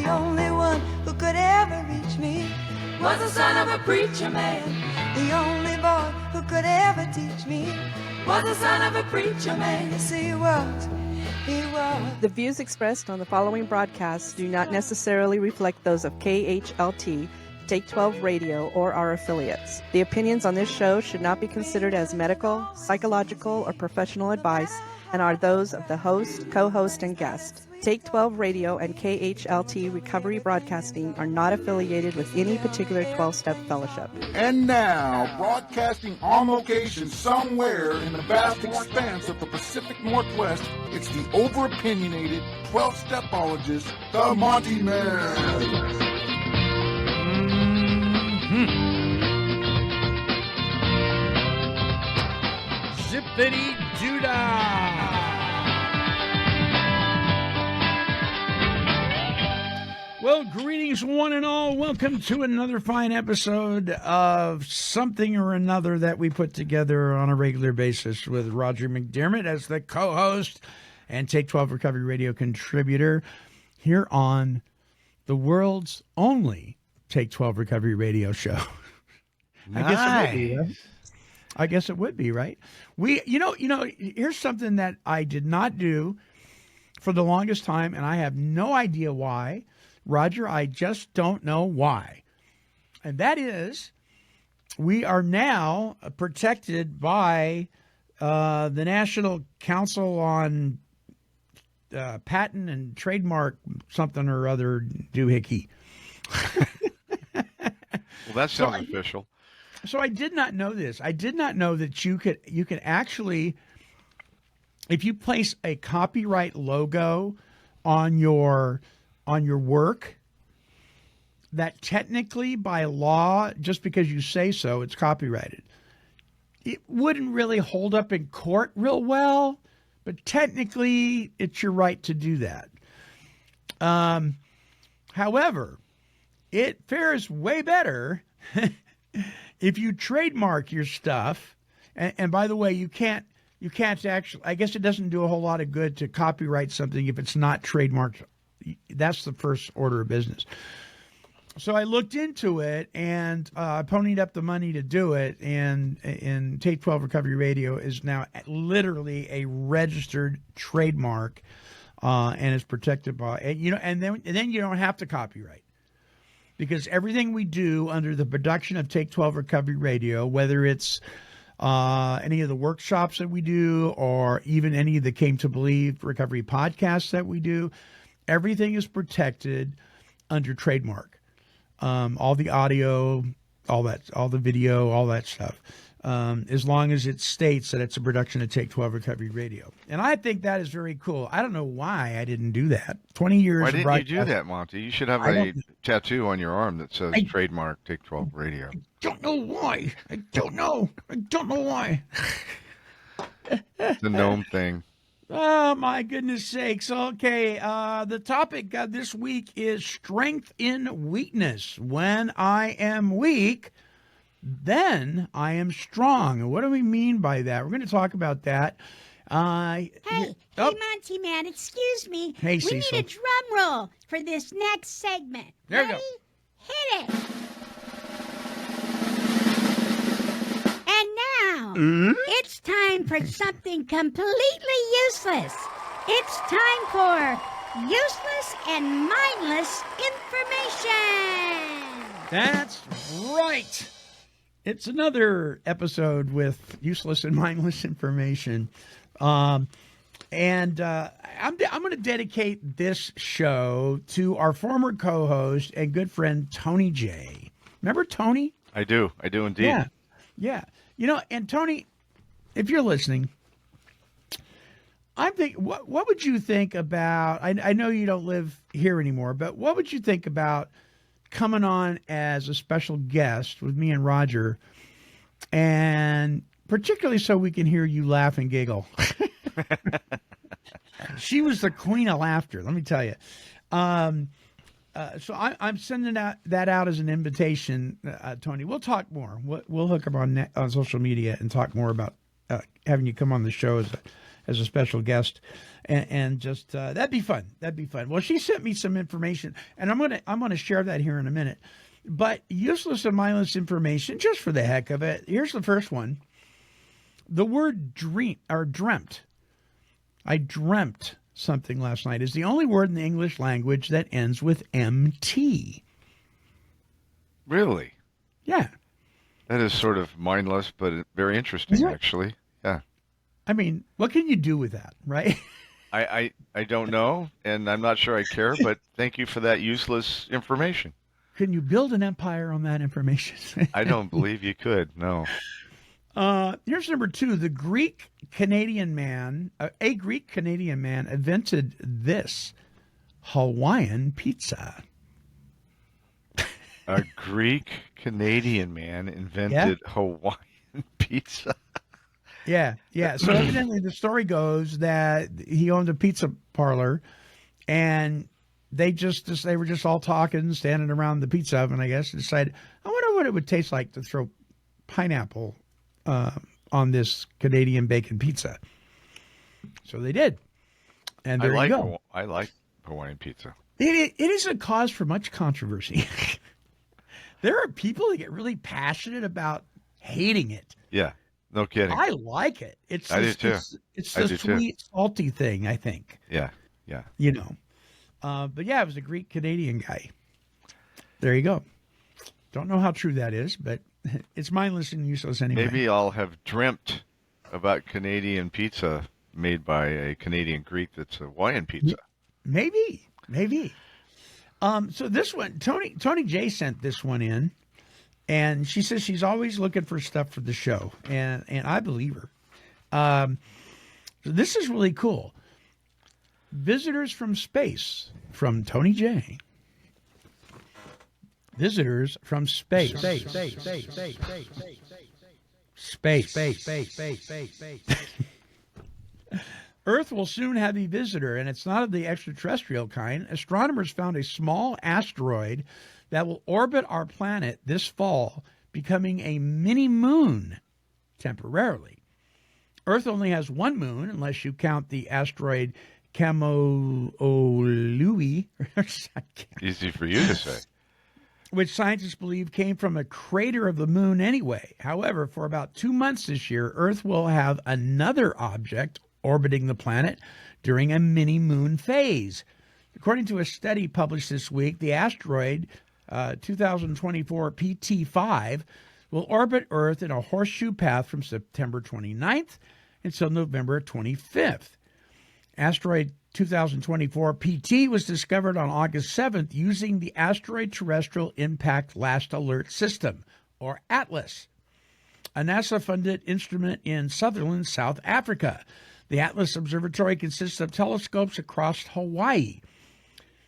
The only one who could ever reach me was the son of a preacher man. The only boy who could ever teach me was the son of a preacher man. Yes, he was. He was. The views expressed on the following broadcasts do not necessarily reflect those of KHLT, Take 12 Radio, or our affiliates. The opinions on this show should not be considered as medical, psychological, or professional advice and are those of the host, co-host, and guest. Take 12 Radio and KHLT Recovery Broadcasting are not affiliated with any particular 12-step fellowship. And now, broadcasting on location somewhere in the vast expanse of the Pacific Northwest, it's the over-opinionated 12-stepologist, the Monty Man. Zippity-doo-dah! Well, greetings one and all. Welcome to another fine episode of something or another that we put together on a regular basis with Roger McDermott as the co-host and Take 12 Recovery Radio contributor here on the world's only Take 12 Recovery Radio show. Nice. I guess it would be, right? Here's something that I did not do for the longest time, and I have no idea why. Roger, I just don't know why. And that is, we are now protected by the National Council on Patent and Trademark something or other doohickey. Well, that sounds official. So I did not know this. I did not know that you could actually, if you place a copyright logo on your work, that technically by law, just because you say so, it's copyrighted. It wouldn't really hold up in court real well, but technically it's your right to do that. However, it fares way better if you trademark your stuff. And by the way, you can't actually, I guess it doesn't do a whole lot of good to copyright something if it's not trademarked. That's the first order of business. So I looked into it and I ponied up the money to do it. And Take 12 Recovery Radio is now literally a registered trademark, and is protected by, and then you don't have to copyright, because everything we do under the production of Take 12 Recovery Radio, whether it's any of the workshops that we do or even any of the Came to Believe recovery podcasts that we do, everything is protected under trademark. All the audio, all the video, all that stuff, as long as it states that it's a production of Take 12 Recovery Radio. And I think that is very cool. I don't know why I didn't do that. 20 years Why of didn't you do that, Monty? You should have a tattoo on your arm that says trademark Take 12 Radio. I don't know why. I don't know why. It's a gnome thing. Oh, my goodness sakes. Okay, the topic this week is strength in weakness. When I am weak, then I am strong. And what do we mean by that? We're going to talk about that. Hey, Monty Man, excuse me. Hey, we Cecil. need a drum roll for this next segment. There we Ready? go. Hit it. And now, it's time for something completely useless. It's time for useless and mindless information. That's right. It's another episode with useless and mindless information. I'm going to dedicate this show to our former co-host and good friend, Tony J. Remember Tony? I do indeed. Yeah. And Tony, if you're listening, I'm thinking, what would you think about, I know you don't live here anymore, but what would you think about coming on as a special guest with me and Roger, and particularly so we can hear you laugh and giggle? She was the queen of laughter, let me tell you. So I'm sending that out as an invitation, Tony. We'll talk more. We'll hook up on social media and talk more about having you come on the show as a special guest, and just that'd be fun. That'd be fun. Well, she sent me some information, and I'm gonna share that here in a minute. But useless and mindless information, just for the heck of it. Here's the first one. The word dream or dreamt. I dreamt something last night is the only word in the English language that ends with MT. Really? Yeah. That is sort of mindless, but very interesting, actually. Yeah. I mean, what can you do with that, right? I don't know, and I'm not sure I care, but thank you for that useless information. Can you build an empire on that information? I don't believe you could, no. Here's number 2. A Greek Canadian man invented this Hawaiian pizza. A Greek Canadian man invented Hawaiian pizza. Yeah. So evidently the story goes that he owned a pizza parlor, and they were just all talking, standing around the pizza oven, I guess, and decided, I wonder what it would taste like to throw pineapple on this Canadian bacon pizza. So they did. And there you go. I like Hawaiian pizza. It is a cause for much controversy. There are people that get really passionate about hating it. Yeah, no kidding. I like it. I do too. It's the sweet, salty thing, I think. Yeah. You know. But yeah, it was a Greek Canadian guy. There you go. Don't know how true that is, but it's mindless and useless anyway. Maybe I'll have dreamt about Canadian pizza made by a Canadian Greek that's a Hawaiian pizza. Maybe. So this one, Tony J sent this one in, and she says she's always looking for stuff for the show, and I believe her. So this is really cool. Visitors from space, from Tony J. Visitors from space. Space. Earth will soon have a visitor, and it's not of the extraterrestrial kind. Astronomers found a small asteroid that will orbit our planet this fall, becoming a mini moon temporarily. Earth only has one moon, unless you count the asteroid Kamolului. Easy for you to say. Which scientists believe came from a crater of the moon anyway. However, for about 2 months this year, Earth will have another object orbiting the planet during a mini-moon phase. According to a study published this week, the asteroid 2024 PT5 will orbit Earth in a horseshoe path from September 29th until November 25th. Asteroid 2024 PT was discovered on August 7th using the Asteroid Terrestrial Impact Last Alert System, or ATLAS, a NASA-funded instrument in Sutherland, South Africa. The ATLAS Observatory consists of telescopes across Hawaii,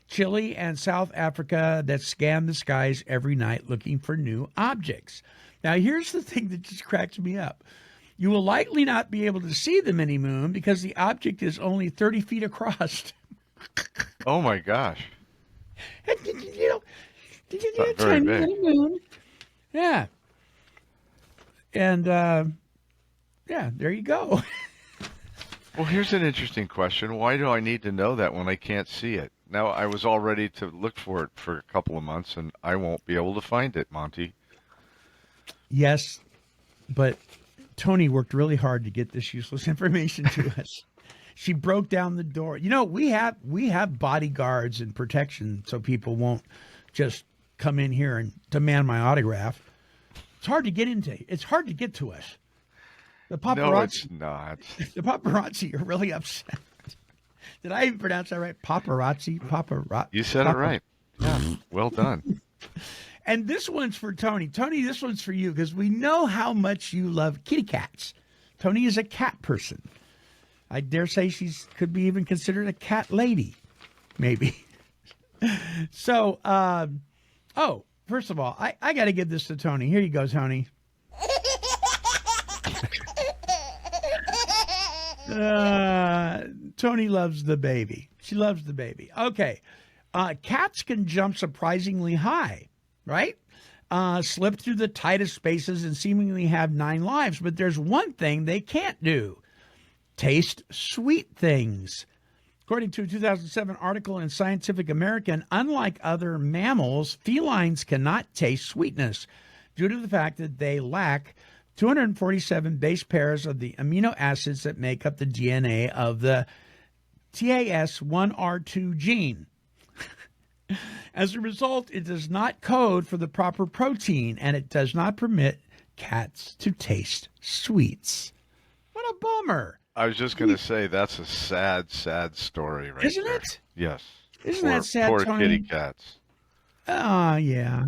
Chile, and South Africa that scan the skies every night looking for new objects. Now, here's the thing that just cracks me up. You will likely not be able to see the mini-moon because the object is only 30 feet across. Oh, my gosh. You know, Very big. mini-moon. Yeah. And, yeah, there you go. Well, here's an interesting question. Why do I need to know that when I can't see it? Now, I was all ready to look for it for a couple of months, and I won't be able to find it, Monty. Yes, but Tony worked really hard to get this useless information to us. She broke down the door. You know, we have bodyguards and protection so people won't just come in here and demand my autograph. It's hard to get into. It's hard to get to us. The paparazzi. No, it's not. The paparazzi are really upset. Did I even pronounce that right? Paparazzi? You said it right. Yeah, well done. And this one's for Tony. Tony, this one's for you because we know how much you love kitty cats. Tony is a cat person. I dare say could be even considered a cat lady, maybe. So, first of all, I got to give this to Tony. Here you go, Tony. Tony loves the baby. She loves the baby. Okay. Cats can jump surprisingly high, right? slip through the tightest spaces, and seemingly have 9 lives. But there's one thing they can't do: taste sweet things. According to a 2007 article in Scientific American, unlike other mammals, felines cannot taste sweetness due to the fact that they lack 247 base pairs of the amino acids that make up the DNA of the TAS1R2 gene. As a result, it does not code for the proper protein, and it does not permit cats to taste sweets. What a bummer. I was just going to say, that's a sad, sad story right Isn't there. it? Yes. Isn't Poor- that sad, Poor Tony? kitty cats. Oh, yeah.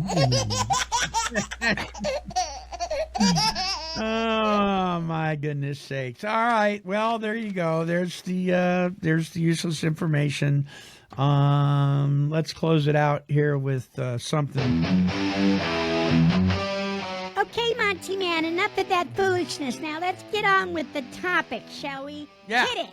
Oh, my goodness sakes. All right. Well, there you go. There's the useless information. Let's close it out here with something. Okay, Monty Man, enough of that foolishness. Now let's get on with the topic, shall we? Yeah. Hit it.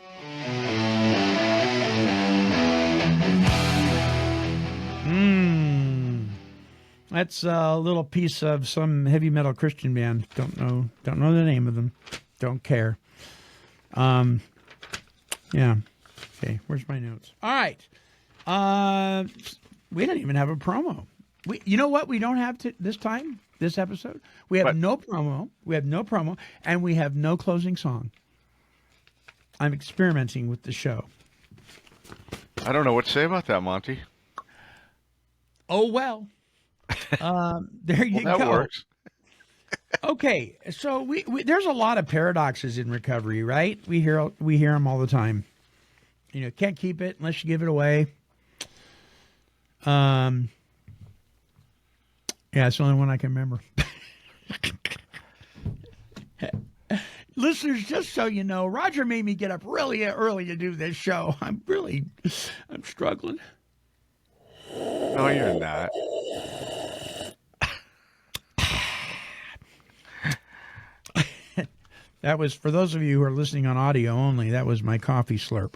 That's a little piece of some heavy metal Christian band. Don't know the name of them. Don't care. Yeah. Okay, where's my notes? All right. We didn't even have a promo. You know what we don't have this time, this episode? We have What? no promo. We have no promo, and we have no closing song. I'm experimenting with the show. I don't know what to say about that, Monty. Oh, well. There you That go. works. Okay, so we there's a lot of paradoxes in recovery, right? We hear them all the time. You know, can't keep it unless you give it away. Yeah, it's the only one I can remember. Listeners, just so you know, Roger made me get up really early to do this show. I'm struggling. No, you're not. That was, for those of you who are listening on audio only, that was my coffee slurp.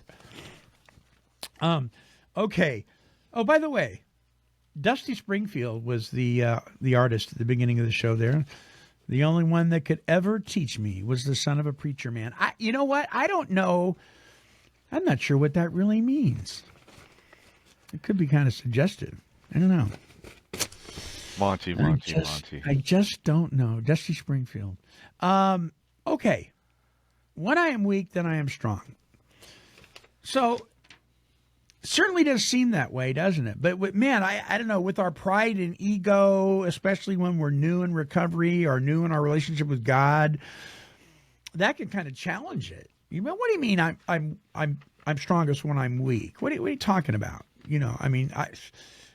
Okay. Oh, by the way, Dusty Springfield was the artist at the beginning of the show there. The only one that could ever teach me was the son of a preacher man. You know what? I don't know. I'm not sure what that really means. It could be kind of suggestive. I don't know. Monty. I just don't know. Dusty Springfield. Okay. When I am weak, then I am strong. So, certainly does seem that way, doesn't it? But man, I don't know, with our pride and ego, especially when we're new in recovery or new in our relationship with God, that can kind of challenge it. You know, what do you mean I'm strongest when I'm weak? What are you talking about? You know, I mean,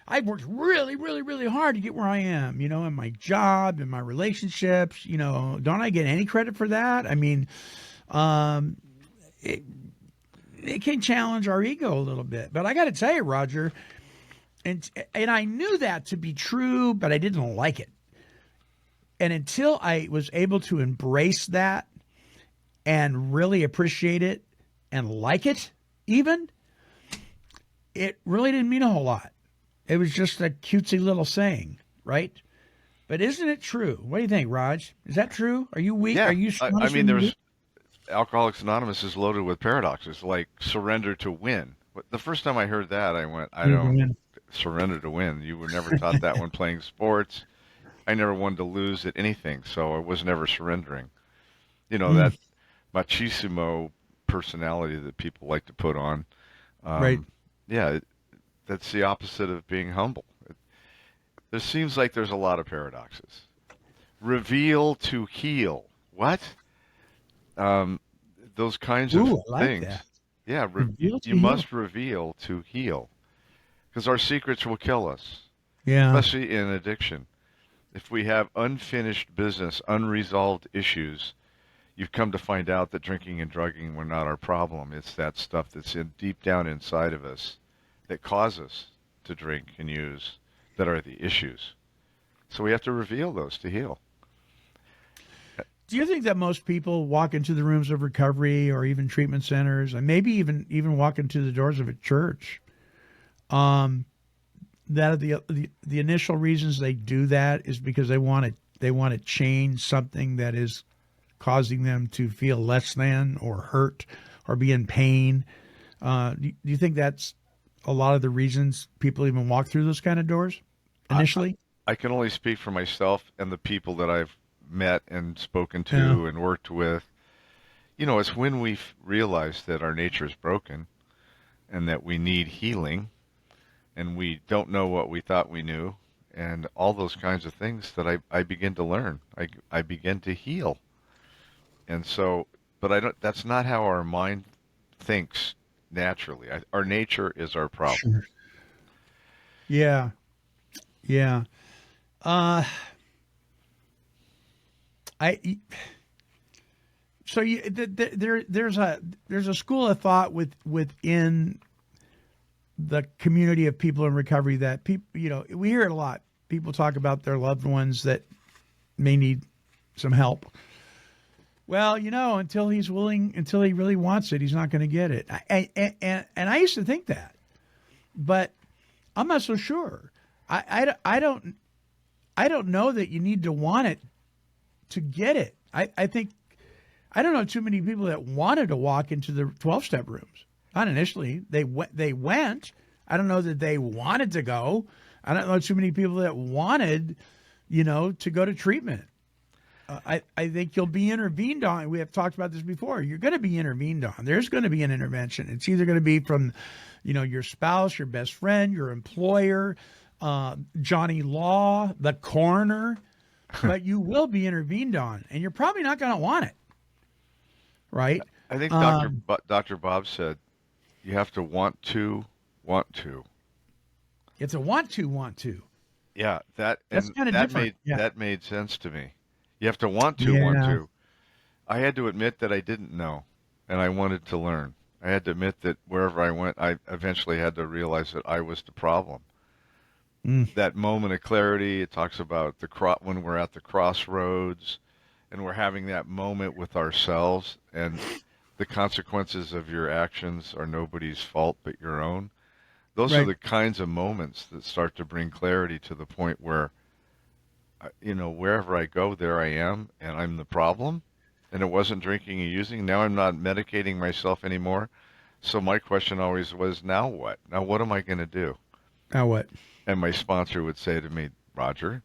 I've worked really, really, really hard to get where I am, you know, in my job, in my relationships, you know, don't I get any credit for that? I mean, it can challenge our ego a little bit, but I got to tell you, Roger, and I knew that to be true, but I didn't like it. And until I was able to embrace that and really appreciate it and like it, even, it really didn't mean a whole lot. It was just a cutesy little saying, right? But isn't it true? What do you think, Raj? Is that true? Are you weak? Yeah. Are you strong? I mean, Alcoholics Anonymous is loaded with paradoxes, like surrender to win. But the first time I heard that, I went, I don't surrender to win. You were never taught that when playing sports. I never wanted to lose at anything, so I was never surrendering. You know, that machismo personality that people like to put on. Right. Yeah, that's the opposite of being humble. There seems like there's a lot of paradoxes. Reveal to heal. What? Those kinds of Ooh, I like things. that. Yeah, Reveal to you heal. must reveal to heal. Because our secrets will kill us, Yeah. especially in addiction. If we have unfinished business, unresolved issues, you've come to find out that drinking and drugging were not our problem. It's that stuff that's deep down inside of us that cause us to drink and use that are the issues. So we have to reveal those to heal. Do you think that most people walk into the rooms of recovery or even treatment centers, and maybe even walk into the doors of a church, that the initial reasons they do that is because they want to change something that is causing them to feel less than or hurt or be in pain. Do you think that's a lot of the reasons people even walk through those kind of doors initially? I can only speak for myself and the people that I've met and spoken to and worked with. It's when we realize that our nature is broken and that we need healing and we don't know what we thought we knew and all those kinds of things that I begin to learn. I begin to heal. And so, but that's not how our mind thinks naturally. Our nature is our problem. Sure. Yeah. Yeah. There's a school of thought within the community of people in recovery that people, we hear it a lot. People talk about their loved ones that may need some help. Well, until he really wants it, he's not going to get it. And I used to think that, but I'm not so sure. I don't know that you need to want it to get it. I think I don't know too many people that wanted to walk into the 12-step rooms. Not initially. They went. I don't know that they wanted to go. I don't know too many people that wanted, to go to treatment. I think you'll be intervened on. We have talked about this before. You're going to be intervened on. There's going to be an intervention. It's either going to be from, your spouse, your best friend, your employer, Johnny Law, the coroner, but you will be intervened on, and you're probably not going to want it, right? I think Dr. Bob said you have to want to. It's a want to. Yeah, that made sense to me. You have to want to. I had to admit that I didn't know, and I wanted to learn. I had to admit that wherever I went, I eventually had to realize that I was the problem. That moment of clarity, it talks about when we're at the crossroads, and we're having that moment with ourselves, and the consequences of your actions are nobody's fault but your own. Those are the kinds of moments that start to bring clarity to the point where, wherever I go, there I am, and I'm the problem. And it wasn't drinking and using. Now I'm not medicating myself anymore. So my question always was, now what? Now what am I going to do? Now what? And my sponsor would say to me, Roger,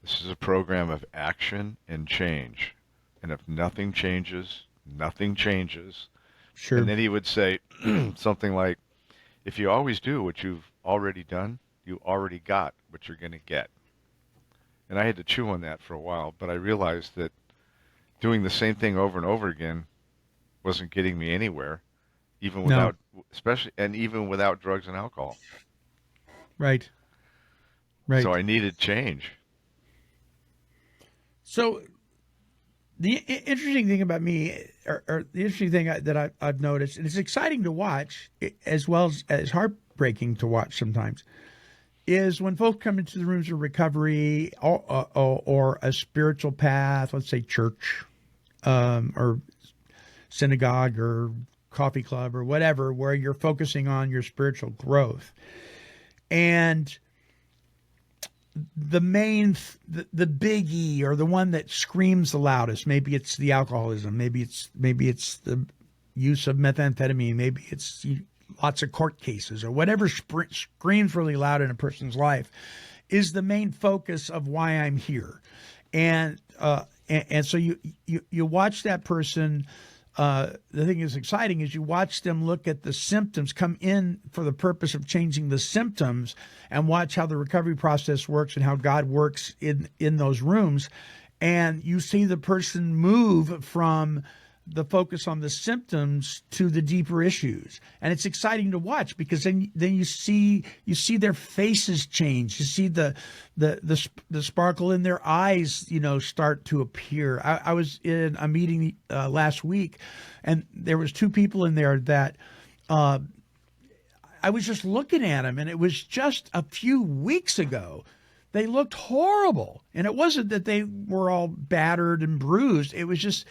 this is a program of action and change. And if nothing changes, nothing changes. Sure. And then he would say something like, if you always do what you've already done, you already got what you're going to get. And I had to chew on that for a while, but I realized that doing the same thing over and over again wasn't getting me anywhere, even without drugs and alcohol. Right. So I needed change. So the interesting thing about me, or the interesting thing that I've noticed, and it's exciting to watch as well as heartbreaking to watch sometimes, is when folks come into the rooms of recovery or a spiritual path, let's say church or synagogue or coffee club or whatever, where you're focusing on your spiritual growth. And the biggie or the one that screams the loudest, maybe it's the alcoholism, maybe it's the use of methamphetamine, maybe it's lots of court cases or whatever screams really loud in a person's life, is the main focus of why I'm here. And so you watch that person. The thing that's exciting is you watch them look at the symptoms, come in for the purpose of changing the symptoms, and watch how the recovery process works and how God works in those rooms. And you see the person move from the focus on the symptoms to the deeper issues. And it's exciting to watch because then you see their faces change. You see the sparkle in their eyes, start to appear. I was in a meeting last week, and there was two people in there that I was just looking at them, and it was just a few weeks ago. They looked horrible. And it wasn't that they were all battered and bruised. It was just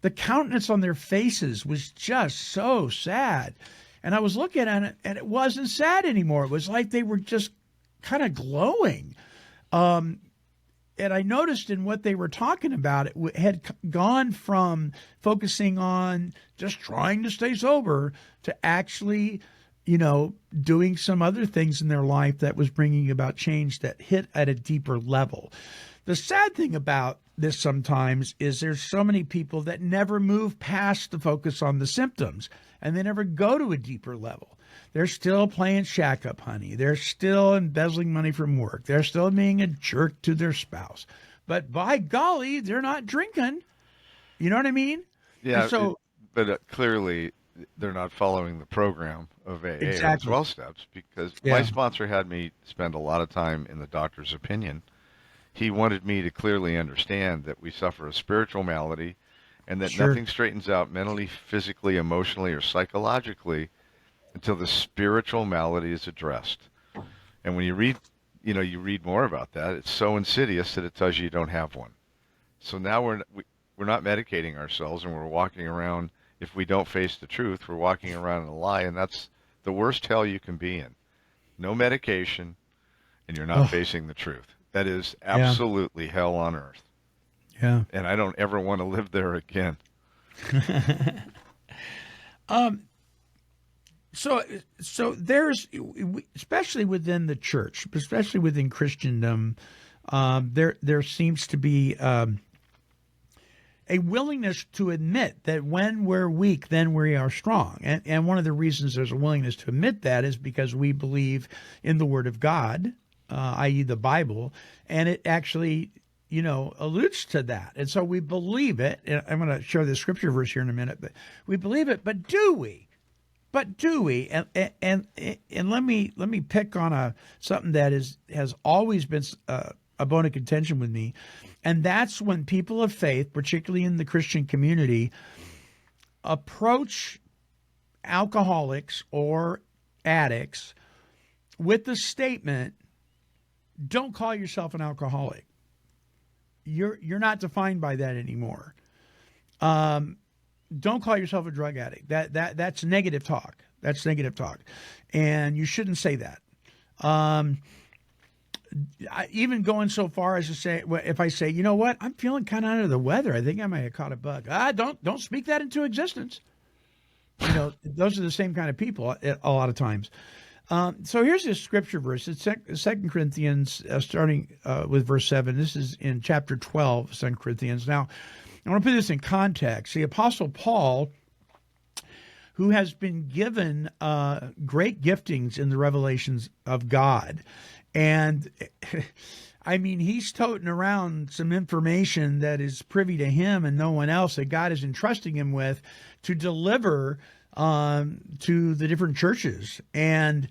the countenance on their faces was just so sad. And I was looking at it, and it wasn't sad anymore. It was like they were just kind of glowing. And I noticed in what they were talking about, it had gone from focusing on just trying to stay sober to actually, doing some other things in their life that was bringing about change that hit at a deeper level. The sad thing about this sometimes is there's so many people that never move past the focus on the symptoms, and they never go to a deeper level. They're still playing shack up, honey. They're still embezzling money from work. They're still being a jerk to their spouse. But by golly, they're not drinking. You know what I mean? Yeah. And but clearly, they're not following the program of AA Exactly. or 12 steps, because Yeah. my sponsor had me spend a lot of time in the doctor's opinion. He wanted me to clearly understand that we suffer a spiritual malady and that Sure. nothing straightens out mentally, physically, emotionally, or psychologically until the spiritual malady is addressed. And when you read, you read more about that, it's so insidious that it tells you don't have one. So now we're not medicating ourselves, and we're walking around, if we don't face the truth, we're walking around in a lie, and that's the worst hell you can be in. No medication, and you're not facing the truth. That is absolutely hell on earth. Yeah. And I don't ever want to live there again. So there's, especially within the church, especially within Christendom, there seems to be a willingness to admit that when we're weak, then we are strong. And one of the reasons there's a willingness to admit that is because we believe in the Word of God, i.e. the Bible, and it actually, alludes to that. And so we believe it. And I'm going to share the scripture verse here in a minute, but we believe it, but do we? But do we? And let me pick on something that has always been a bone of contention with me, and that's when people of faith, particularly in the Christian community, approach alcoholics or addicts with the statement, "Don't call yourself an alcoholic. You're not defined by that anymore. Don't call yourself a drug addict. That's negative talk. That's negative talk, and you shouldn't say that." I even going so far as to say, if I say, you know what, I'm feeling kind of under the weather, I think I might have caught a bug. Don't speak that into existence. Those are the same kind of people a lot of times. So here's this scripture verse. It's 2 Corinthians, starting with verse 7. This is in chapter 12 of 2 Corinthians. Now, I want to put this in context. The Apostle Paul, who has been given great giftings in the revelations of God, and I mean, he's toting around some information that is privy to him and no one else, that God is entrusting him with to deliver to the different churches. And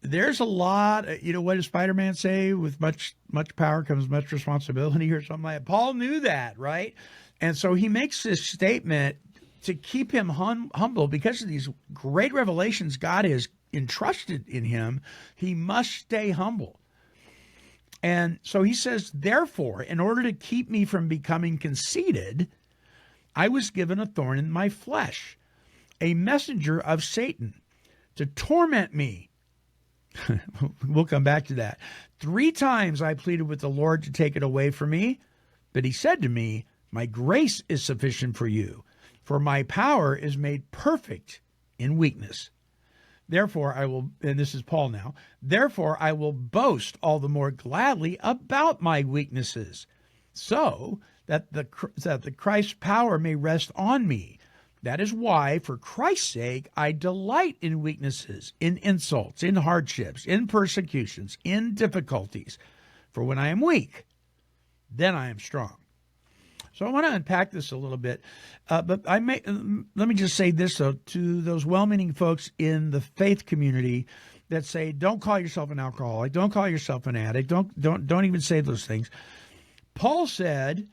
there's a lot, what does Spider-Man say? With much power comes much responsibility, or something like that. Paul knew that, right? And so he makes this statement to keep him humble because of these great revelations God has entrusted in him. He must stay humble. And so he says, therefore, in order to keep me from becoming conceited, I was given a thorn in my flesh, a messenger of Satan to torment me. We'll come back to that. 3 times I pleaded with the Lord to take it away from me, but he said to me, my grace is sufficient for you, for my power is made perfect in weakness. Therefore I will, and this is Paul now, therefore I will boast all the more gladly about my weaknesses, so that the Christ's power may rest on me. That is why, for Christ's sake, I delight in weaknesses, in insults, in hardships, in persecutions, in difficulties. For when I am weak, then I am strong. So I want to unpack this a little bit, but let me just say this, though, to those well-meaning folks in the faith community that say, don't call yourself an alcoholic, don't call yourself an addict, don't even say those things. Paul said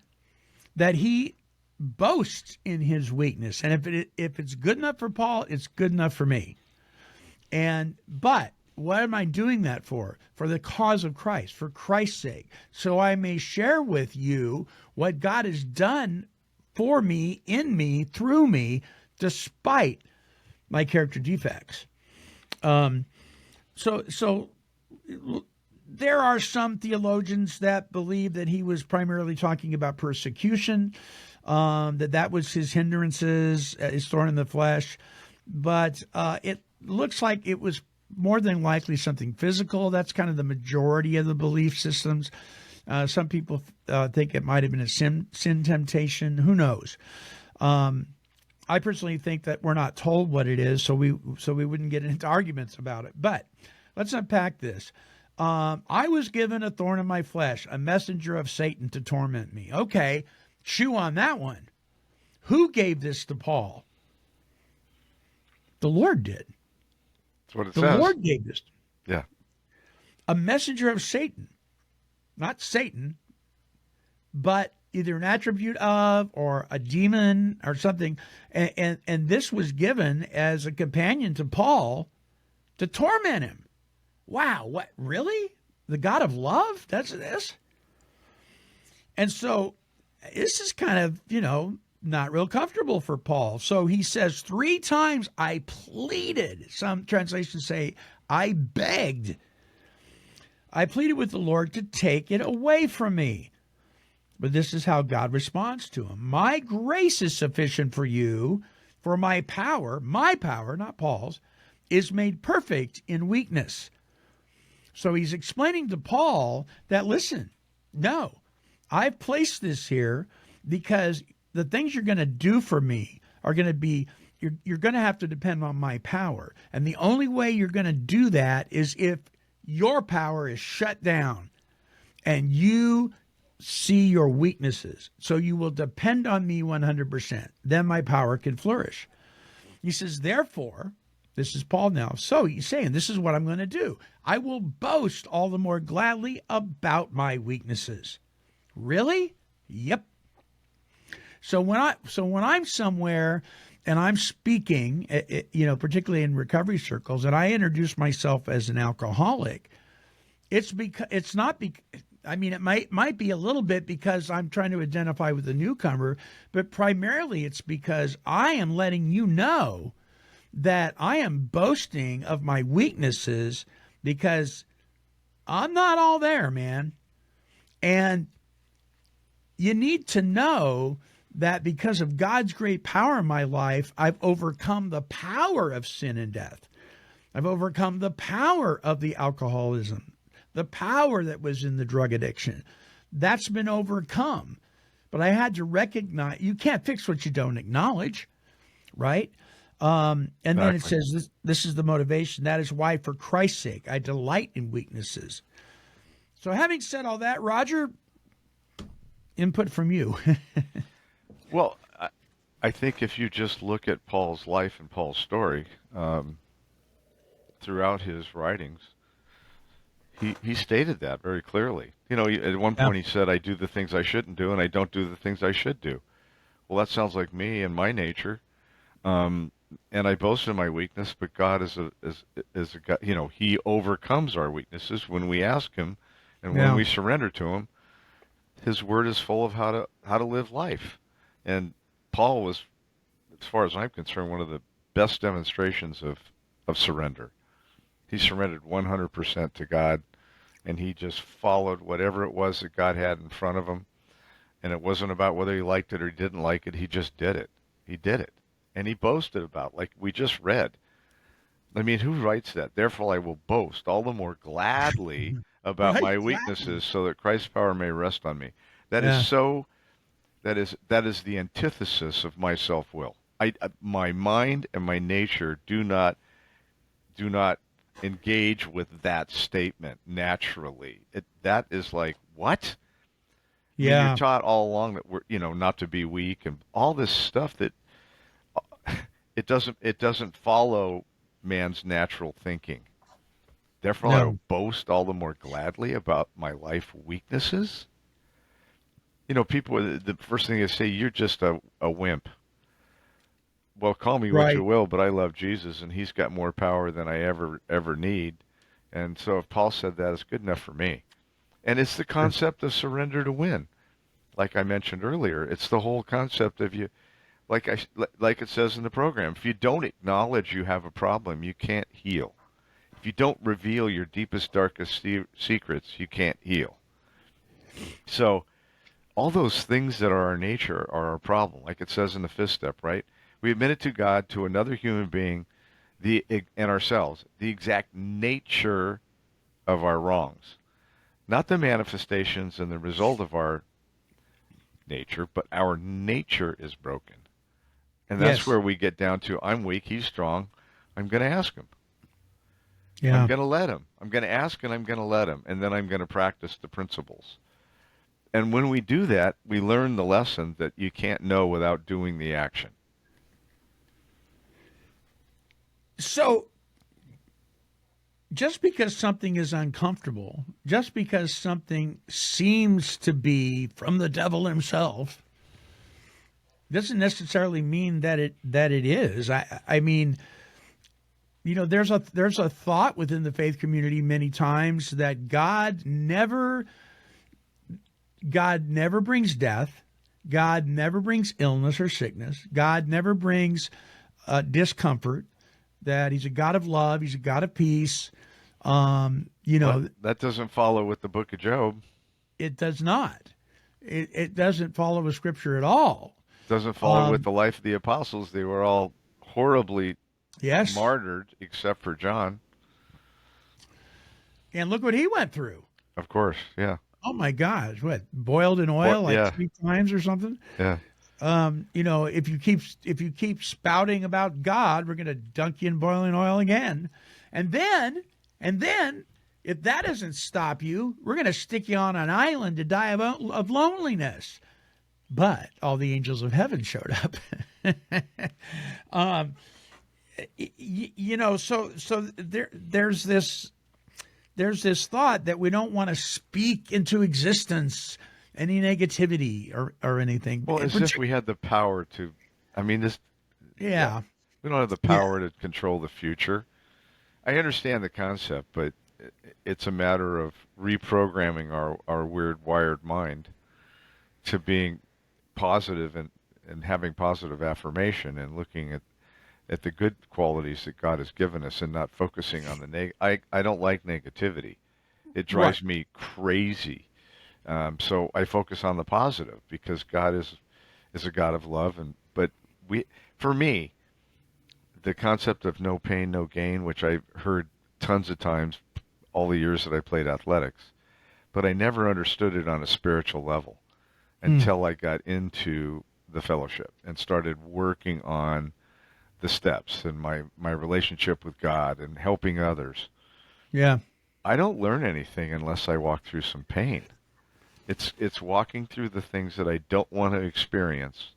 that he boasts in his weakness, and if it's good enough for Paul, it's good enough for me. But what am I doing that for? For the cause of Christ, for Christ's sake, so I may share with you what God has done for me, in me, through me, despite my character defects. So there are some theologians that believe that he was primarily talking about persecution, that was his hindrances, his thorn in the flesh. But it looks like it was more than likely something physical. That's kind of the majority of the belief systems. Some people think it might have been a sin temptation. Who knows? I personally think that we're not told what it is, so we wouldn't get into arguments about it. But let's unpack this. I was given a thorn in my flesh, a messenger of Satan to torment me. Okay, chew on that one. Who gave this to Paul? The Lord did. That's what it says. The Lord gave this. Yeah. A messenger of Satan. Not Satan, but either an attribute of or a demon or something. And this was given as a companion to Paul to torment him. Wow, what, really? The God of love? That's this? And so this is kind of, not real comfortable for Paul. So he says 3 times, I pleaded. Some translations say, I begged. I pleaded with the Lord to take it away from me. But this is how God responds to him. My grace is sufficient for you, for my power, not Paul's, is made perfect in weakness. So he's explaining to Paul that, listen, no, I've placed this here because the things you're going to do for me are going to be, you're going to have to depend on my power. And the only way you're going to do that is if your power is shut down and you see your weaknesses. So you will depend on me 100%. Then my power can flourish. He says, therefore, this is Paul now. So he's saying, this is what I'm going to do. I will boast all the more gladly about my weaknesses. Really? Yep. So when I'm somewhere and I'm speaking, particularly in recovery circles, and I introduce myself as an alcoholic, it might be a little bit because I'm trying to identify with the newcomer, but primarily it's because I am letting you know that I am boasting of my weaknesses because I'm not all there, man. And you need to know that because of God's great power in my life, I've overcome the power of sin and death. I've overcome the power of the alcoholism, the power that was in the drug addiction. That's been overcome. But I had to recognize, you can't fix what you don't acknowledge, right? And then it says, this is the motivation. That is why, for Christ's sake, I delight in weaknesses. So having said all that, Roger, input from you. Well, I think if you just look at Paul's life and Paul's story throughout his writings, he stated that very clearly. At one point he said, I do the things I shouldn't do, and I don't do the things I should do. Well, that sounds like me and my nature. And I boast in my weakness, but God is a God. He overcomes our weaknesses when we ask him, and when we surrender to him. His word is full of how to live life. And Paul was, as far as I'm concerned, one of the best demonstrations of surrender. He surrendered 100% to God, and he just followed whatever it was that God had in front of him. And it wasn't about whether he liked it or he didn't like it. He just did it. He did it. And he boasted about, like we just read. I mean, who writes that? Therefore, I will boast all the more gladly about my weaknesses, so that Christ's power may rest on me. That is the antithesis of my self-will. My mind and my nature do not engage with that statement naturally. That is like, what? Yeah. I mean, you're taught all along that we're, not to be weak and all this stuff that it doesn't follow man's natural thinking. Therefore, I will boast all the more gladly about my life weaknesses. People, the first thing they say, you're just a wimp. Well, call me what you will, but I love Jesus, and he's got more power than I ever need. And so if Paul said that, it's good enough for me. And it's the concept of surrender to win. Like I mentioned earlier, it's the whole concept of you, like it says in the program, if you don't acknowledge you have a problem, you can't heal. If you don't reveal your deepest, darkest secrets, you can't heal. So all those things that are our nature are our problem, like it says in the fifth step, right? We admit it to God, to another human being, and ourselves, the exact nature of our wrongs, not the manifestations and the result of our nature, but our nature is broken. And that's Yes. where we get down to, I'm weak, he's strong. I'm going to ask him. Yeah. I'm going to let him. I'm going to ask and I'm going to let him. And then I'm going to practice the principles. And when we do that, we learn the lesson that you can't know without doing the action. So just because something is uncomfortable, just because something seems to be from the devil himself, doesn't necessarily mean that it is. I mean, you know, there's a thought within the faith community many times that God never brings death, God never brings illness or sickness, God never brings discomfort, that he's a God of love, he's a God of peace. You know, But that doesn't follow with the book of Job. it does not. It doesn't follow with scripture at all. Doesn't follow with the life of the apostles. They were all horribly Yes. martyred, except for John. And look what he went through. Of course, yeah. Oh my gosh, what, boiled in oil like yeah. 3 times or something? Yeah. You know, if you keep spouting about God, we're going to dunk you in boiling oil again. And then if that doesn't stop you, we're going to stick you on an island to die of loneliness. But all the angels of heaven showed up. You know, so there's this thought that we don't want to speak into existence any negativity or anything. Well, as if we had the power to. I mean, this. Yeah. We don't have the power to control the future. I understand the concept, but it's a matter of reprogramming our weird wired mind to being positive and having positive affirmation and looking at the good qualities that God has given us and not focusing on the I don't like negativity. It drives me crazy. So I focus on the positive because God is a God of love. But for me, the concept of no pain, no gain, which I've heard tons of times all the years that I played athletics, but I never understood it on a spiritual level until I got into the fellowship and started working on the steps and my relationship with God and helping others. Yeah. I don't learn anything unless I walk through some pain. It's walking through the things that I don't want to experience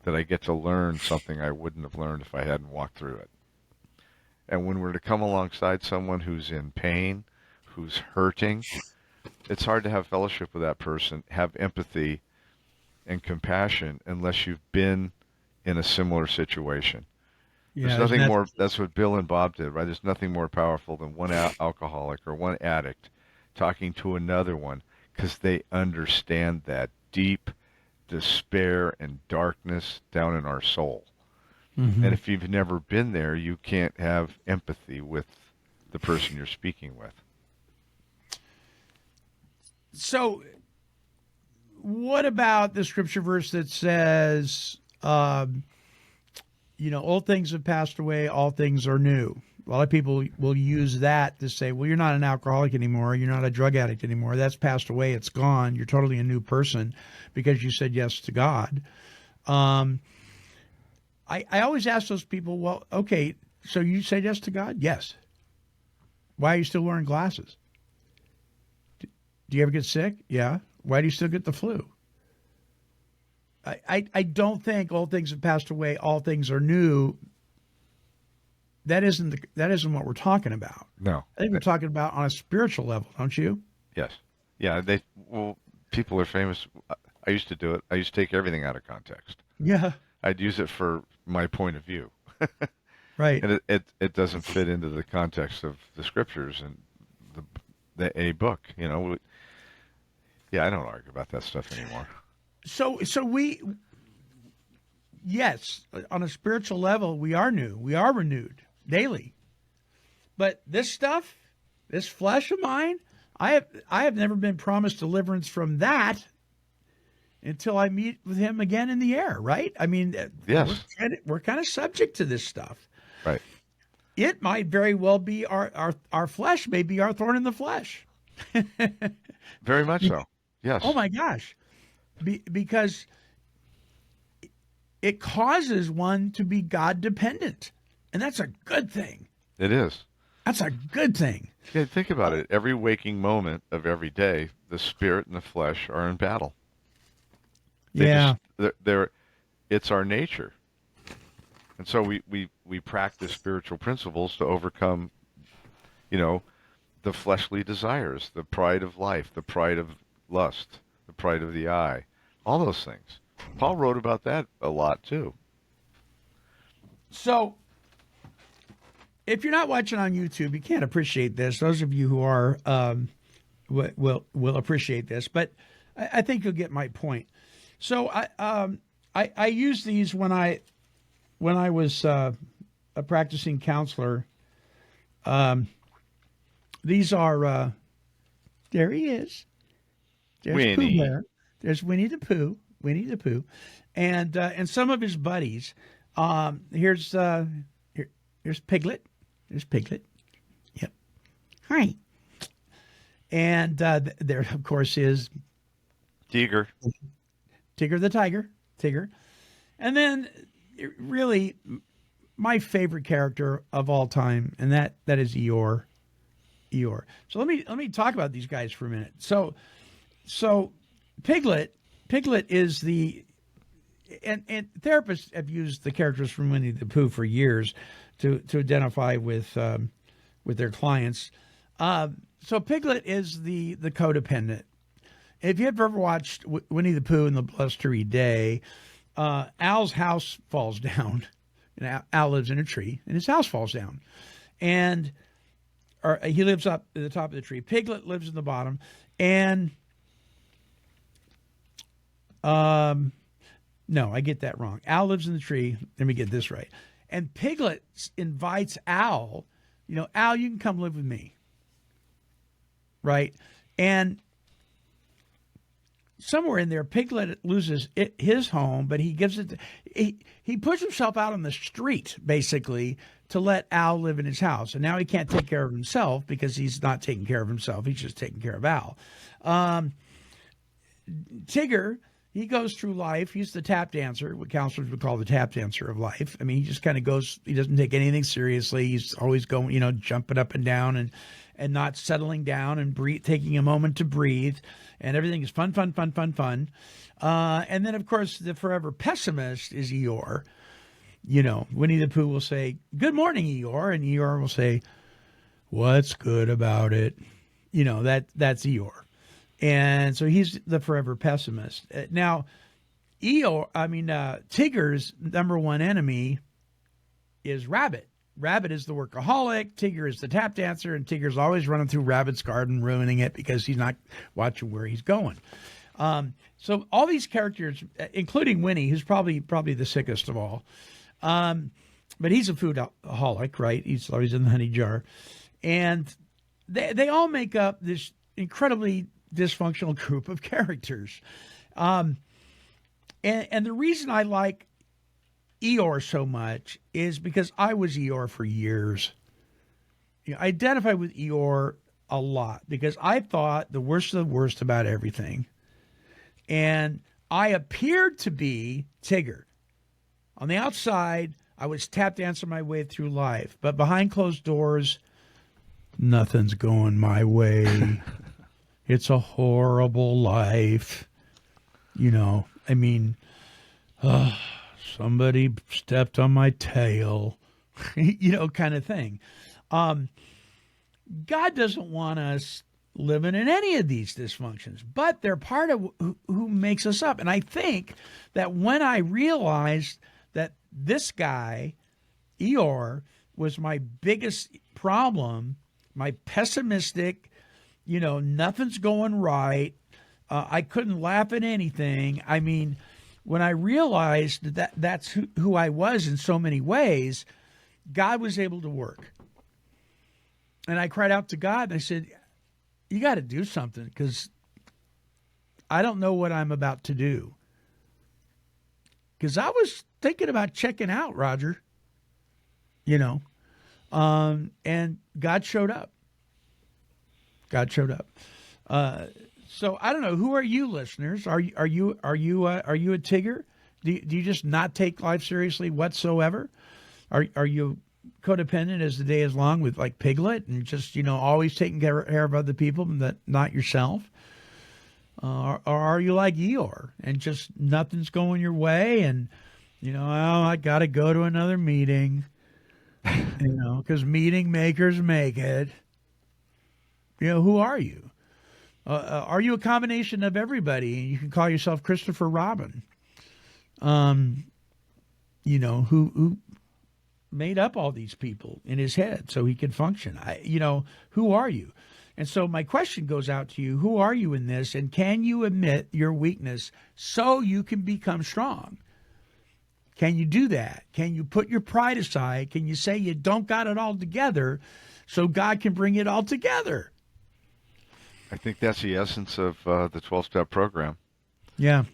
that I get to learn something I wouldn't have learned if I hadn't walked through it. And when we're to come alongside someone who's in pain, who's hurting, it's hard to have fellowship with that person, have empathy and compassion unless you've been in a similar situation. Yeah, There's nothing more. That's what Bill and Bob did, right? There's nothing more powerful than one alcoholic or one addict talking to another one because they understand that deep despair and darkness down in our soul. Mm-hmm. And if you've never been there, you can't have empathy with the person you're speaking with. So what about the scripture verse that says, you know, old things have passed away, all things are new? A lot of people will use that to say, well, you're not an alcoholic anymore. You're not a drug addict anymore. That's passed away. It's gone. You're totally a new person because you said yes to God. I always ask those people, well, okay, so you said yes to God? Yes. Why are you still wearing glasses? Do you ever get sick? Yeah. Why do you still get the flu? I don't think old things have passed away, all things are new. That isn't what we're talking about. No. I think we're talking about on a spiritual level, don't you? Yes. Yeah. People are famous. I used to do it. I used to take everything out of context. Yeah. I'd use it for my point of view. Right. And it doesn't fit into the context of the scriptures and a book, you know. Yeah, I don't argue about that stuff anymore. So yes, on a spiritual level, we are new. We are renewed daily. But this stuff, this flesh of mine, I have never been promised deliverance from that until I meet with him again in the air, right? I mean, Yes. we're kind of subject to this stuff. Right. It might very well be our flesh may be our thorn in the flesh. Very much so. Yes. Oh my gosh. Because it causes one to be God dependent. And that's a good thing. It is. That's a good thing. Yeah, think about it. Every waking moment of every day, the spirit and the flesh are in battle. It's our nature. And so we practice spiritual principles to overcome, the fleshly desires, the pride of life, the pride of lust, the pride of the eye, all those things. Paul wrote about that a lot too. So, if you're not watching on YouTube, you can't appreciate this. Those of you who are will appreciate this, but I think you'll get my point. So I used these when I was a practicing counselor. These are there he is. There's Winnie. Pooh Bear. There's Winnie the Pooh. Winnie the Pooh, and some of his buddies. Here's Piglet. There's Piglet. Yep. Hi. And there, of course, is Tigger the tiger. Tigger. And then, really, my favorite character of all time, and that is Eeyore. Eeyore. So let me talk about these guys for a minute. So Piglet is and therapists have used the characters from Winnie the Pooh for years to identify with their clients. So Piglet is the codependent. If you have ever watched Winnie the Pooh and the Blustery Day, Al's house falls down. And Al lives in a tree, and his house falls down. Or he lives up at the top of the tree. Piglet lives in the bottom. And no, I get that wrong. Al lives in the tree. Let me get this right. And Piglet invites Al, Al, you can come live with me. Right? And somewhere in there, Piglet loses his home, but he gives it. He puts himself out on the street, basically, to let Al live in his house. And now he can't take care of himself because he's not taking care of himself. He's just taking care of Al. Tigger, he goes through life. He's the tap dancer, what counselors would call the tap dancer of life. I mean, he just kind of goes. He doesn't take anything seriously. He's always going, jumping up and down and not settling down and taking a moment to breathe. And everything is fun. And then, of course, the forever pessimist is Eeyore. Winnie the Pooh will say, "Good morning, Eeyore," and Eeyore will say, "What's good about it?" That's Eeyore. And so he's the forever pessimist. Now, Tigger's number one enemy is Rabbit. Rabbit is the workaholic, Tigger is the tap dancer, and Tigger's always running through Rabbit's garden, ruining it because he's not watching where he's going. So all these characters, including Winnie, who's probably the sickest of all, but he's a foodaholic, right? He's always in the honey jar. And they all make up this incredibly dysfunctional group of characters. And the reason I like Eeyore so much is because I was Eeyore for years. I identify with Eeyore a lot because I thought the worst of the worst about everything. And I appeared to be Tigger. On the outside, I was tap dancing my way through life. But behind closed doors, nothing's going my way. It's a horrible life. Somebody stepped on my tail, kind of thing. God doesn't want us living in any of these dysfunctions, but they're part of who makes us up. And I think that when I realized that this guy, Eeyore, was my biggest problem, my pessimistic, nothing's going right. I couldn't laugh at anything. I mean, when I realized that that's who I was in so many ways, God was able to work. And I cried out to God, and I said, you got to do something, because I don't know what I'm about to do. Because I was thinking about checking out, Roger. And God showed up. God showed up. So I don't know. Who are you, listeners? Are you a Tigger? Do you just not take life seriously whatsoever? Are you codependent as the day is long with like Piglet and just always taking care of other people and not yourself? Or are you like Eeyore and just nothing's going your way and I got to go to another meeting, because meeting makers make it. Who are you? Are you a combination of everybody? You can call yourself Christopher Robin. Who made up all these people in his head so he could function. Who are you? And so my question goes out to you. Who are you in this? And can you admit your weakness so you can become strong? Can you do that? Can you put your pride aside? Can you say you don't got it all together so God can bring it all together? I think that's the essence of the 12-step program. Yeah.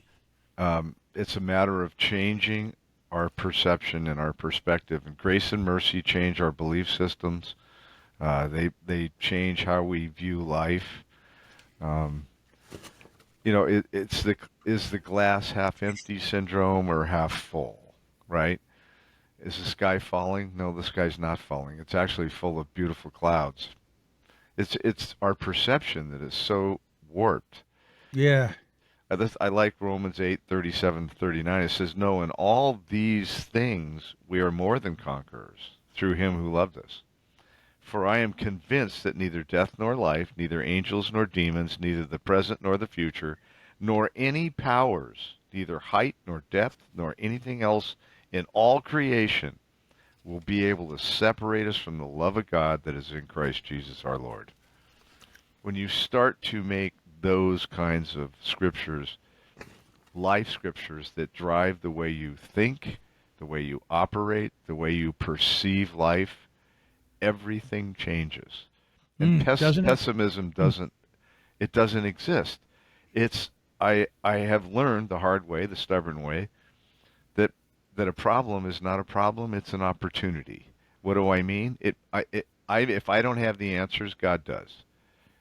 It's a matter of changing our perception and our perspective. And grace and mercy change our belief systems. They change how we view life. Is the glass half empty syndrome or half full, right? Is the sky falling? No, the sky's not falling. It's actually full of beautiful clouds. It's our perception that is so warped. Yeah. I like Romans 8:37-39. It says, "No, in all these things we are more than conquerors through him who loved us. For I am convinced that neither death nor life, neither angels nor demons, neither the present nor the future, nor any powers, neither height nor depth, nor anything else in all creation will be able to separate us from the love of God that is in Christ Jesus our Lord." When you start to make those kinds of scriptures, life scriptures that drive the way you think, the way you operate, the way you perceive life, everything changes. And pessimism doesn't exist. I have learned the hard way, the stubborn way, that a problem is not a problem, it's an opportunity. What do I mean? If I don't have the answers, God does.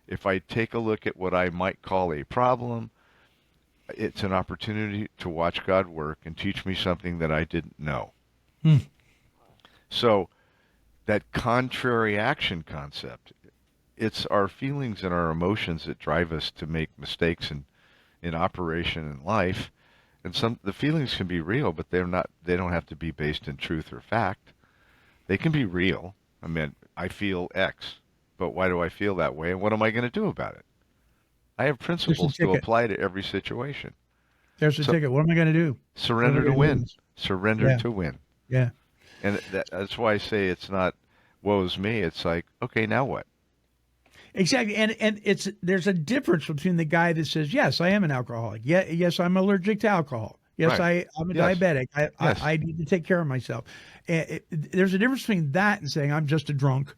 If I take a look at what I might call a problem, it's an opportunity to watch God work and teach me something that I didn't know. So that contrary action concept, it's our feelings and our emotions that drive us to make mistakes in operation in life. And the feelings can be real, but they don't have to be based in truth or fact. They can be real. I mean, I feel X, but why do I feel that way, and what am I going to do about it? I have principles to apply to every situation. There's a ticket. What am I going to do? Surrender to win. Surrender to win. Yeah. And that's why I say it's not woe's me. It's like, okay, now what? Exactly. And there's a difference between the guy that says, yes, I am an alcoholic. Yeah, yes, I'm allergic to alcohol. Yes, right. I'm a diabetic. I need to take care of myself. There's a difference between that and saying I'm just a drunk.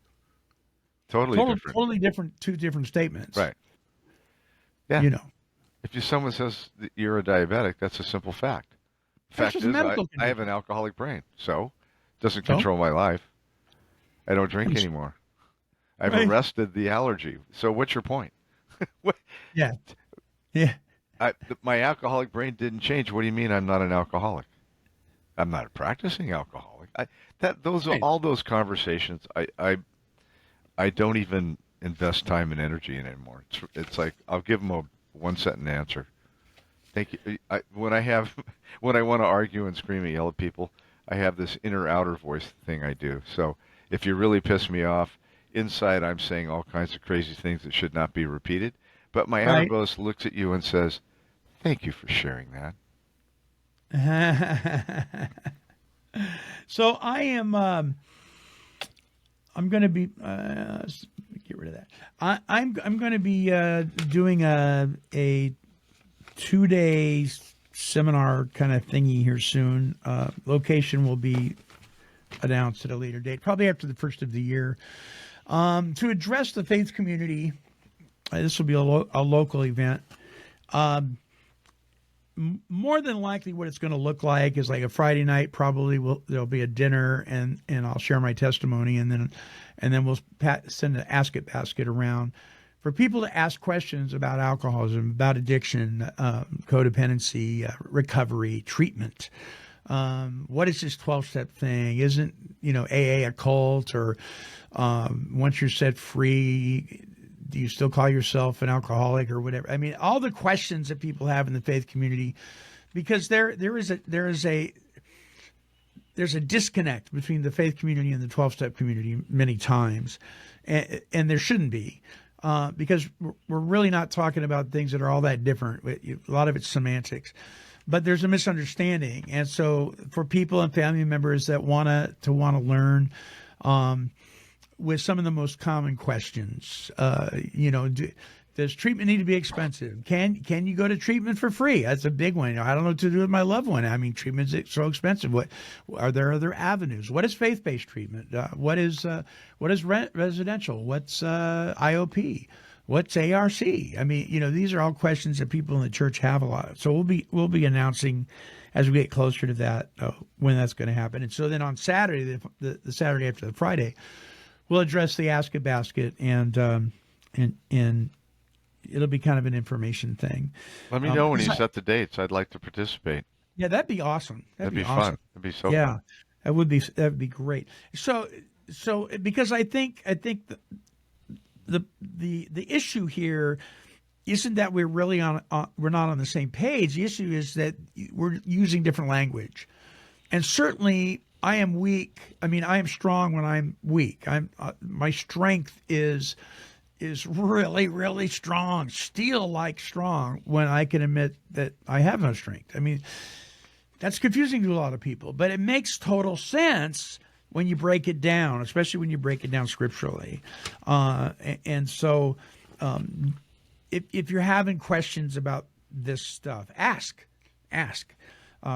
Totally different. Totally different. Two different statements. Right. Yeah. If someone says that you're a diabetic, that's a simple fact. Fact is, I have an alcoholic brain, so it doesn't control my life. I don't drink anymore. I've arrested the allergy. So what's your point? Yeah. My alcoholic brain didn't change. What do you mean I'm not an alcoholic? I'm not a practicing alcoholic. All those conversations, I don't even invest time and energy in anymore. It's like I'll give them a one-sentence answer. Thank you. When I want to argue and scream and yell at people, I have this inner-outer voice thing I do. So if you really piss me off, inside I'm saying all kinds of crazy things that should not be repeated. But my outer voice looks at you and says, "Thank you for sharing that." So I am. I'm going to be. Let's get rid of that. I'm going to be doing a 2-day seminar kind of thingy here soon. Location will be announced at a later date, probably after the first of the year. To address the faith community, this will be a local event. More than likely, what it's going to look like is like a Friday night. Probably there'll be a dinner, and I'll share my testimony, and then we'll send an Ask It basket around for people to ask questions about alcoholism, about addiction, codependency, recovery, treatment. What is this 12-step thing? Isn't AA a cult? Or once you're set free, do you still call yourself an alcoholic or whatever? I mean, all the questions that people have in the faith community, because there's a disconnect between the faith community and the 12-step community many times, and there shouldn't be, because we're really not talking about things that are all that different. A lot of it's semantics, but there's a misunderstanding, and so for people and family members that want to learn. With some of the most common questions, does treatment need to be expensive? Can you go to treatment for free? That's a big one. I don't know what to do with my loved one. I mean, treatment's so expensive. What are there other avenues? What is faith-based treatment? What is residential? What's IOP? What's ARC? I mean, these are all questions that people in the church have a lot of. So we'll be announcing as we get closer to that when that's going to happen. And so then on Saturday, the Saturday after the Friday, we'll address the Ask It basket, and it'll be kind of an information thing. Let me know when you set the dates. I'd like to participate. Yeah, that'd be awesome. That'd be awesome. Fun. That'd be so fun. That'd be great. So because I think the issue here isn't that we're really we're not on the same page. The issue is that we're using different language, and certainly I am weak. I mean, I am strong when I'm weak. My strength is really, really strong, steel-like strong, when I can admit that I have no strength. I mean, that's confusing to a lot of people, but it makes total sense when you break it down, especially when you break it down scripturally. And so if you're having questions about this stuff, ask.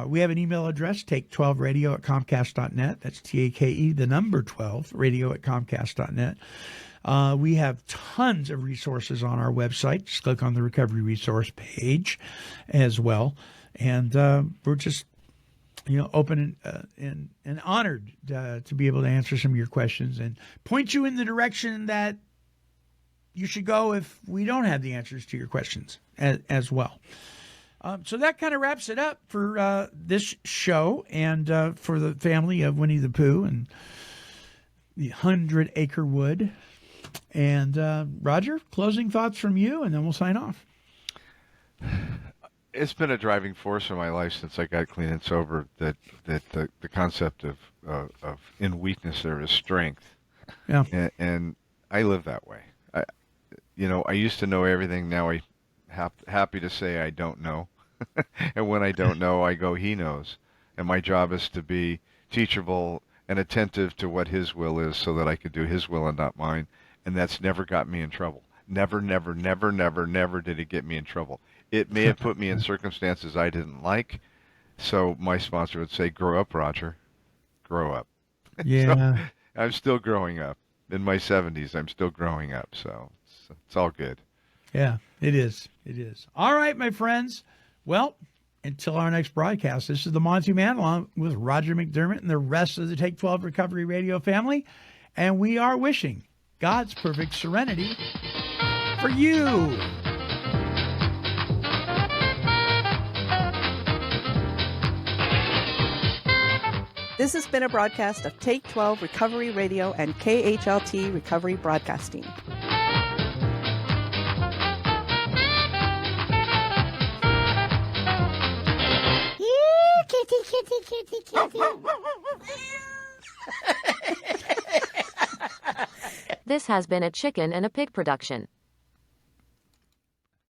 We have an email address, take12radio@comcast.net. That's TAKE, the number 12, radio@comcast.net. We have tons of resources on our website. Just click on the recovery resource page as well. And we're just, open and honored to be able to answer some of your questions and point you in the direction that you should go if we don't have the answers to your questions as well. So that kind of wraps it up for this show and for the family of Winnie the Pooh and the 100-acre wood. And Roger, closing thoughts from you, and then we'll sign off. It's been a driving force in my life since I got clean and sober that the concept of in weakness there is strength. Yeah. And I live that way. I used to know everything. Now I happy to say I don't know. And when I don't know, I go, he knows. And my job is to be teachable and attentive to what his will is so that I could do his will and not mine. And that's never got me in trouble. Never did it get me in trouble. It may have put me in circumstances I didn't like. So my sponsor would say, grow up, Roger. Grow up. Yeah. So I'm still growing up. In my 70s, I'm still growing up. So it's all good. Yeah, it is. It is. All right, my friends. Well, until our next broadcast, this is the Monty Man along with Roger McDermott and the rest of the Take 12 Recovery Radio family. And we are wishing God's perfect serenity for you. This has been a broadcast of Take 12 Recovery Radio and KHLT Recovery Broadcasting. Kitty. This has been a Chicken and a Pig production.